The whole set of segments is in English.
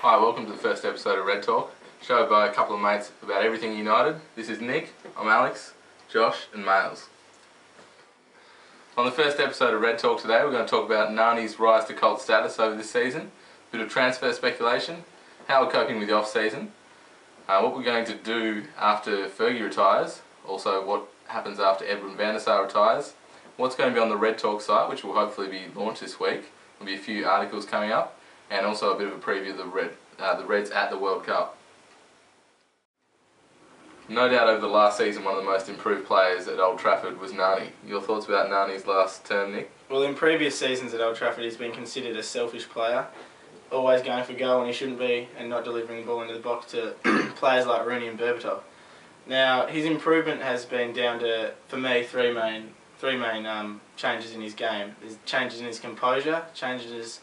Hi, welcome to the first episode of Red Talk, show by a couple of mates about everything United. This is Nick, I'm Alex, Josh and Males. On the first episode of Red Talk today, we're going to talk about Nani's rise to cult status over this season, a bit of transfer speculation, how we're coping with the off-season, what we're going to do after Fergie retires, also what happens after Edwin van der Sar retires, what's going to be on the Red Talk site, which will hopefully be launched this week. There'll be a few articles coming up, and also a bit of a preview of the Reds at the World Cup. No doubt over the last season, one of the most improved players at Old Trafford was Nani. Your thoughts about Nani's last term, Nick? Well, in previous seasons at Old Trafford, he's been considered a selfish player, always going for goal when he shouldn't be, and not delivering the ball into the box to players like Rooney and Berbatov. Now, his improvement has been down to, for me, three main changes in his game. There's changes in his composure, changes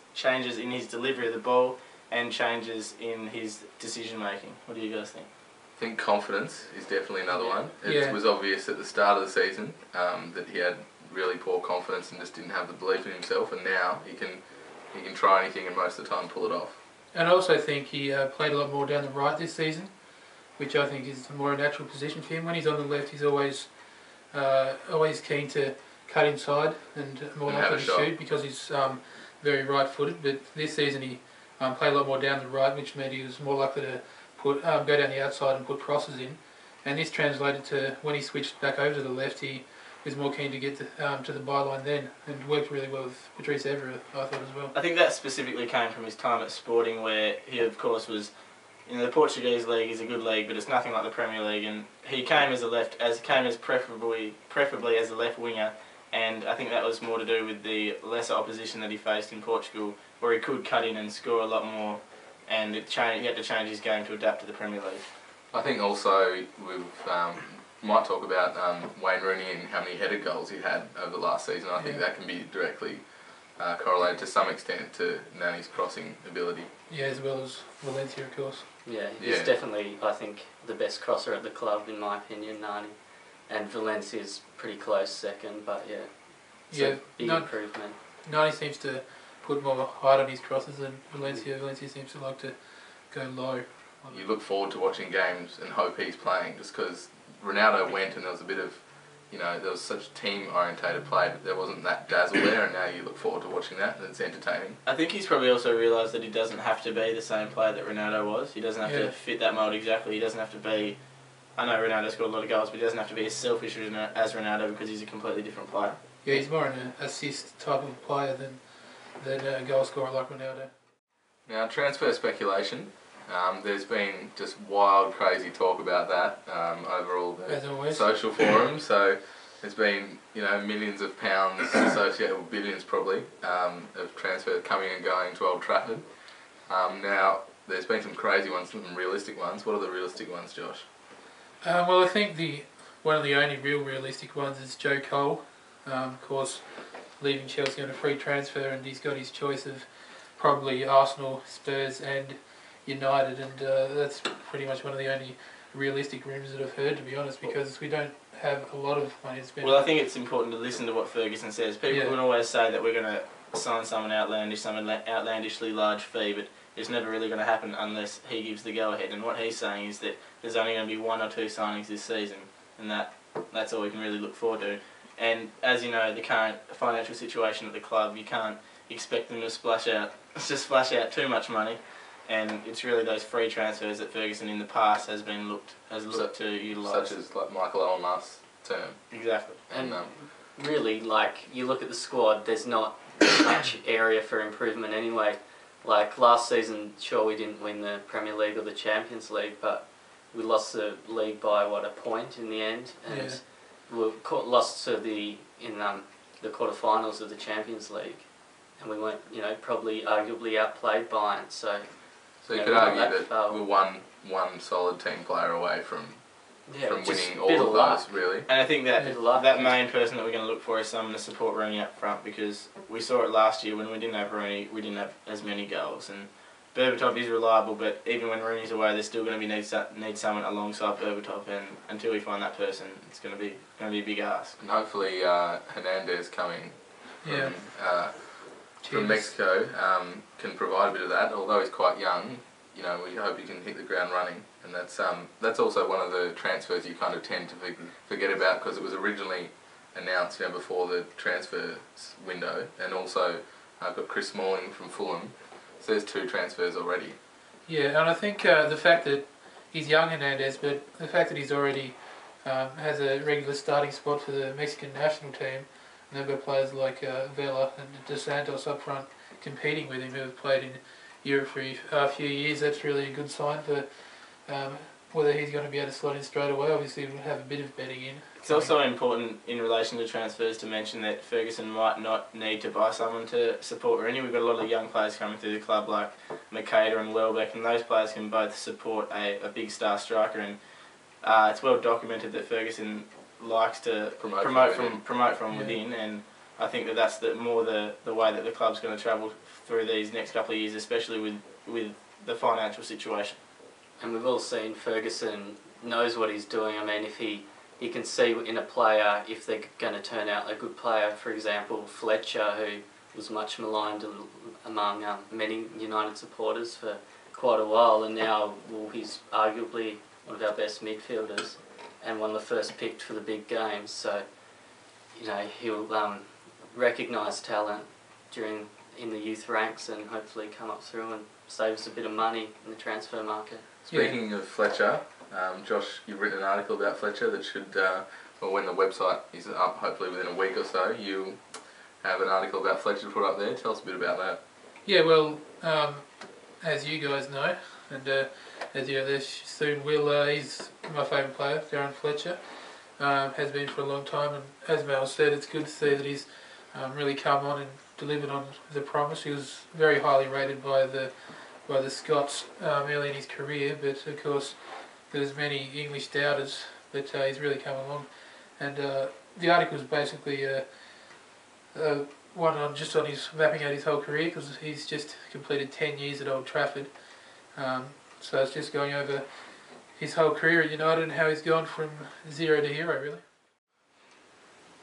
in his delivery of the ball, and changes in his decision making. What do you guys think? I think confidence is definitely another one. It was obvious at the start of the season that he had really poor confidence and just didn't have the belief in himself, and now he can try anything and most of the time pull it off. And I also think he played a lot more down the right this season, which I think is a more natural position for him. When he's on the left, he's always keen to cut inside and more likely to shoot because he's very right-footed. But this season he played a lot more down the right, which meant he was more likely to go down the outside and put crosses in. And this translated to when he switched back over to the left, he was more keen to get to the byline then, and worked really well with Patrice Evra, I thought, as well. I think that specifically came from his time at Sporting, where he, of course, was. The Portuguese league is a good league, but it's nothing like the Premier League. And he came preferably as a left winger, and I think that was more to do with the lesser opposition that he faced in Portugal, where he could cut in and score a lot more, and he had to change his game to adapt to the Premier League. I think also we might talk about Wayne Rooney and how many headed goals he had over the last season. I think that can be directly correlated to some extent to Nani's crossing ability. Yeah, as well as Valencia, of course. Yeah, he's definitely, I think, the best crosser at the club, in my opinion, Nani. And Valencia's pretty close second, but big improvement. Nani seems to put more height on his crosses than Valencia. Valencia seems to like to go low. You look forward to watching games and hope he's playing, just because Ronaldo went and there was a bit of, there was such team-orientated play, but there wasn't that dazzle there, and now you look forward to watching that, and it's entertaining. I think he's probably also realised that he doesn't have to be the same player that Ronaldo was. He doesn't have to fit that mould exactly. He doesn't have to be... I know Ronaldo scored a lot of goals, but he doesn't have to be as selfish as Ronaldo because he's a completely different player. Yeah, he's more an assist type of player than a goal scorer like Ronaldo. Now, transfer speculation. There's been just wild, crazy talk about that over all the social forums. So there's been, millions of pounds associated with billions probably of transfers coming and going to Old Trafford. Now, there's been some crazy ones, some realistic ones. What are the realistic ones, Josh? Well, I think one of the only real realistic ones is Joe Cole. Of course, leaving Chelsea on a free transfer, and he's got his choice of probably Arsenal, Spurs and United, and that's pretty much one of the only realistic rumours that I've heard, to be honest, because we don't have a lot of money to spend. Well, I think it's important to listen to what Ferguson says. People can always say that we're going to sign some outlandishly large fee, but it's never really going to happen unless he gives the go-ahead. And what he's saying is that there's only going to be 1 or 2 signings this season, and that's all we can really look forward to. And as you know, the current financial situation at the club, you can't expect them to splash out too much money. And it's really those free transfers that Ferguson in the past has looked to utilise. Such as like Michael Owen last term. Exactly. And really, you look at the squad, there's not much area for improvement anyway. Like last season, sure, we didn't win the Premier League or the Champions League, but we lost the league by a point in the end, and we lost to the quarterfinals of the Champions League, and we weren't, probably arguably outplayed by it. So you could argue that we're one solid team player away from winning all of those, really. And I think that main person that we're going to look for is someone to support Rooney up front, because we saw it last year when we didn't have Rooney, we didn't have as many goals. And Berbatov is reliable, but even when Rooney's away, there's still going to need someone alongside Berbatov, and until we find that person, it's going to be a big ask. And hopefully Hernandez coming from Mexico can provide a bit of that. Although he's quite young, we hope he can hit the ground running, and that's also one of the transfers you kind of tend to forget about, because it was originally announced before the transfer window, and also I've got Chris Smalling from Fulham, so there's 2 transfers already. Yeah, and I think the fact that he's young, Hernandez, but the fact that he's already has a regular starting spot for the Mexican national team, and they've got players like Vela and Dos Santos up front competing with him, who have played in Europe for a few years. That's really a good sign for whether he's going to be able to slot in straight away. Obviously, we'll have a bit of betting in. It's also important in relation to transfers to mention that Ferguson might not need to buy someone to support Rooney. We've got a lot of young players coming through the club like Makeda and Welbeck, and those players can both support a big star striker. And it's well documented that Ferguson likes to promote from within, and I think that's more the way that the club's going to travel through these next couple of years, especially with the financial situation. And we've all seen Ferguson knows what he's doing. I mean, if he can see in a player if they're going to turn out a good player. For example, Fletcher, who was much maligned among many United supporters for quite a while, and now he's arguably one of our best midfielders and one of the first picked for the big games. So, he'll recognise talent in the youth ranks and hopefully come up through and save us a bit of money in the transfer market. Speaking of Fletcher, Josh, you've written an article about Fletcher that should, when the website is up, hopefully within a week or so, you have an article about Fletcher to put up there. Tell us a bit about that. Yeah, well, as you guys know, and as you know, soon will, he's my favourite player, Darren Fletcher. Has been for a long time, and as Mel said, it's good to see that he's really come on and delivered on the promise. He was very highly rated by the Scots early in his career, but of course there's many English doubters, but he's really come along. And the article is basically one on his mapping out his whole career, because he's just completed 10 years at Old Trafford. So it's just going over his whole career at United and how he's gone from 0 to hero, really.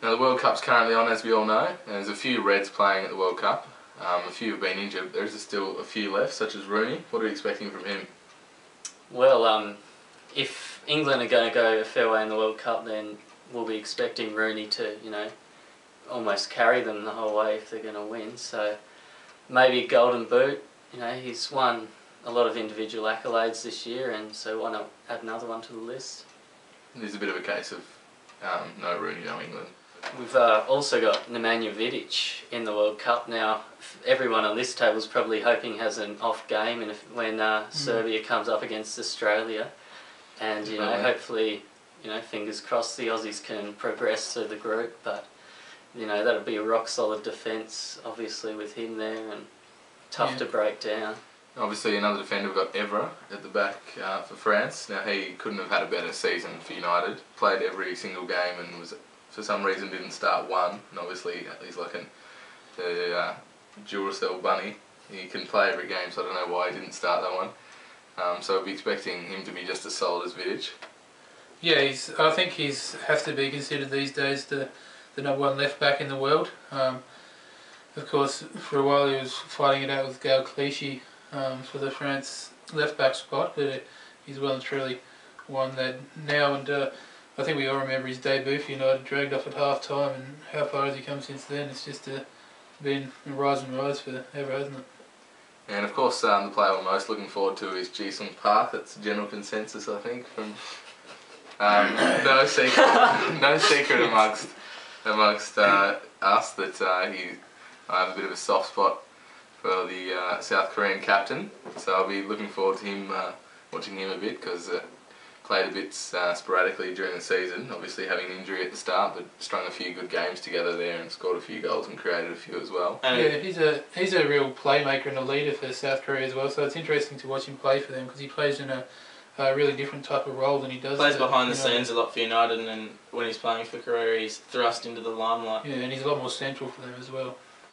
Now the World Cup's currently on, as we all know, and there's a few Reds playing at the World Cup. A few have been injured. There's still a few left, such as Rooney. What are you expecting from him? Well, if England are going to go a fair way in the World Cup, then we'll be expecting Rooney to, almost carry them the whole way if they're going to win. So maybe Golden Boot. He's won a lot of individual accolades this year, and so why not add another one to the list? There's a bit of a case of no Rooney, no England. We've also got Nemanja Vidic in the World Cup now. Everyone on this table is probably hoping has an off game, and when Serbia comes up against Australia, and hopefully, fingers crossed the Aussies can progress through the group. But that'll be a rock solid defence, obviously, with him there, and tough to break down. Obviously, another defender, we've got Evra at the back for France. Now, he couldn't have had a better season for United. Played every single game and was, for some reason, didn't start one. And obviously, he's like the Duracell bunny. He can play every game, so I don't know why he didn't start that one. So I'll be expecting him to be just as solid as Vidic. Yeah, I think he's has to be considered these days the number 1 left back in the world. Of course, for a while he was fighting it out with Gaël Clichy for the France left back spot, but he's well and truly won that now. And I think we all remember his debut for United, dragged off at half time, and how far has he come since then? It's just been a rise and rise forever, hasn't it? And of course, the player we're most looking forward to is Ji-sung Park. That's general consensus, I think, from no secret amongst us that I have a bit of a soft spot for the South Korean captain. So I'll be looking forward to him, watching him a bit, because played a bit sporadically during the season, obviously having an injury at the start, but strung a few good games together there and scored a few goals and created a few as well. Yeah, he's a real playmaker and a leader for South Korea as well, so it's interesting to watch him play for them, because he plays in a really different type of role than he does. Plays behind the scenes a lot for United, and then when he's playing for Korea, he's thrust into the limelight. Yeah, and he's a lot more central for them as well.